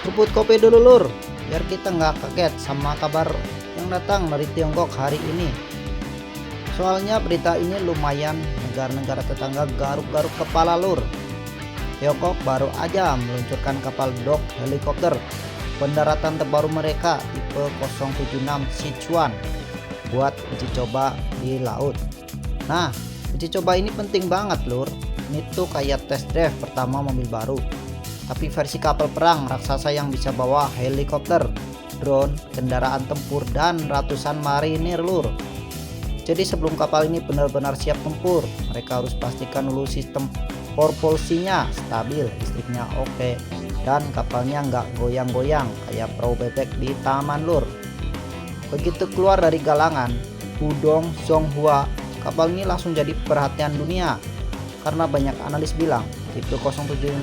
Seruput kopi dulu lur, biar kita nggak kaget sama kabar yang datang dari Tiongkok hari ini. Soalnya berita ini lumayan negara-negara tetangga garuk-garuk kepala lur. Tiongkok baru aja meluncurkan kapal dock helikopter pendaratan terbaru mereka tipe 076 Sichuan buat uji coba di laut. Nah, uji coba ini penting banget lur. Ini tuh kayak test drive pertama mobil baru, tapi versi kapal perang raksasa yang bisa bawa helikopter, drone, kendaraan tempur, dan ratusan marinir lur. Jadi sebelum kapal ini benar-benar siap tempur, mereka harus pastikan dulu sistem propulsinya stabil, listriknya oke, dan kapalnya nggak goyang-goyang kayak perahu bebek di taman lur. Begitu keluar dari galangan Pudong Zonghua, kapal ini langsung jadi perhatian dunia karena banyak analis bilang tipe 076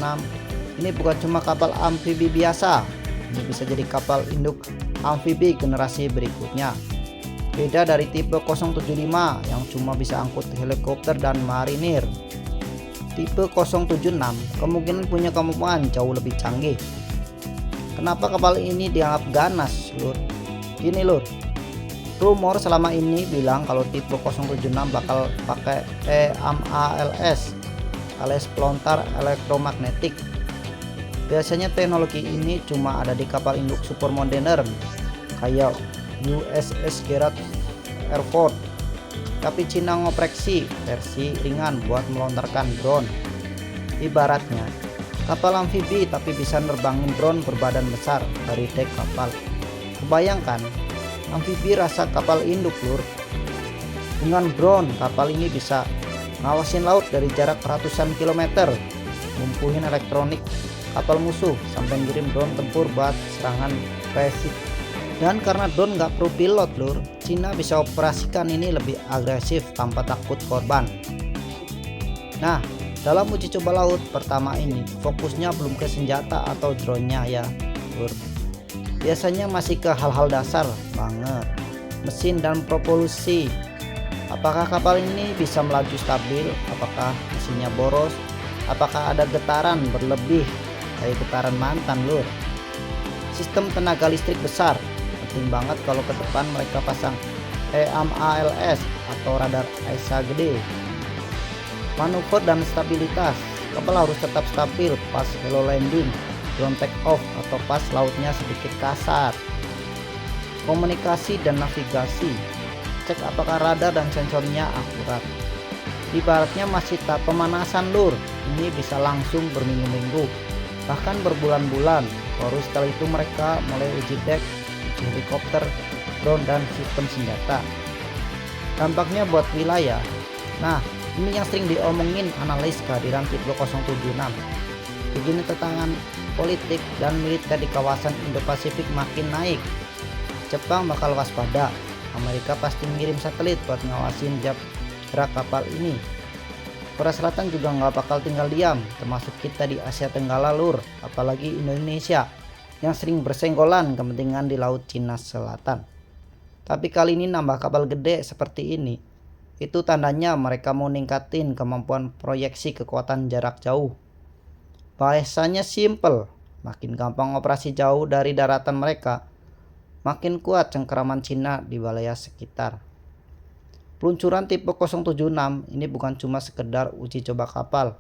ini bukan cuma kapal amfibi biasa, ini bisa jadi kapal induk amfibi generasi berikutnya. Beda dari tipe 075 yang cuma bisa angkut helikopter dan marinir. Tipe 076 kemungkinan punya kemampuan jauh lebih canggih. Kenapa kapal ini dianggap ganas lur? Gini lur, rumor selama ini bilang kalau tipe 076 bakal pakai EMALS alias pelontar elektromagnetik. Biasanya teknologi ini cuma ada di kapal induk super modern kayak USS Gerald R. Ford, tapi Cina ngopreksi versi ringan buat melontarkan drone. Ibaratnya kapal amfibi tapi bisa nerbangin drone berbadan besar dari dek kapal. Kebayangkan amfibi rasa kapal induk lur. Dengan drone kapal ini bisa ngawasin laut dari jarak ratusan kilometer, lumpuhin elektronik kapal musuh sampai ngirim drone tempur buat serangan presisi. Dan karena drone nggak perlu pilot lur, Cina bisa operasikan ini lebih agresif tanpa takut korban. Nah, dalam uji coba laut pertama ini fokusnya belum ke senjata atau drone-nya ya lur. Biasanya masih ke hal-hal dasar banget, mesin dan propulsi. Apakah kapal ini bisa melaju stabil? Apakah mesinnya boros? Apakah ada getaran berlebih kayak getaran mantan lur? Sistem tenaga listrik besar, penting banget kalau ke depan mereka pasang EMALS atau radar ESA gede. Manuver dan stabilitas, kapal harus tetap stabil pas hello landing, drone take off atau pas lautnya sedikit kasar. Komunikasi dan navigasi, cek apakah radar dan sensornya akurat. Ibaratnya masih tahap pemanasan lur, ini bisa langsung berminggu-minggu bahkan berbulan-bulan, baru setelah itu mereka mulai uji dek, uji helikopter, drone, dan sistem senjata. Dampaknya buat wilayah. Nah, ini yang sering diomongin analis kehadiran tipe 076. Begini tantangan politik dan militer di kawasan Indo-Pasifik makin naik. Jepang bakal waspada, Amerika pasti mengirim satelit buat ngawasin gerak kapal ini. Korea Selatan juga nggak bakal tinggal diam, termasuk kita di Asia Tenggara lur, apalagi Indonesia yang sering bersenggolan kepentingan di Laut Cina Selatan. Tapi kali ini nambah kapal gede seperti ini, itu tandanya mereka mau ningkatin kemampuan proyeksi kekuatan jarak jauh. Bahasanya simple, makin gampang operasi jauh dari daratan mereka, makin kuat cengkeraman Cina di wilayah sekitar. Peluncuran tipe 076 ini bukan cuma sekedar uji coba kapal.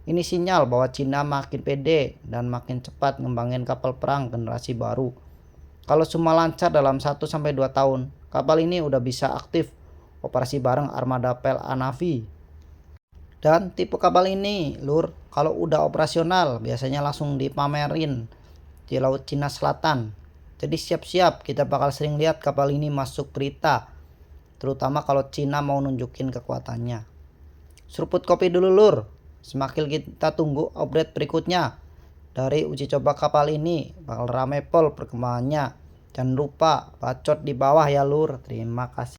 Ini sinyal bahwa Cina makin pede dan makin cepat ngembangin kapal perang generasi baru. Kalau semua lancar dalam 1-2 tahun, kapal ini udah bisa aktif operasi bareng armada PLA Navy. Dan tipe kapal ini lur, kalau udah operasional biasanya langsung dipamerin di Laut Cina Selatan. Jadi siap-siap kita bakal sering lihat kapal ini masuk berita, terutama kalau Cina mau nunjukin kekuatannya. Seruput kopi dulu lur, semakin kita tunggu update berikutnya dari uji coba kapal ini, bakal rame pol perkembangannya. Jangan lupa bacot di bawah ya lur. Terima kasih.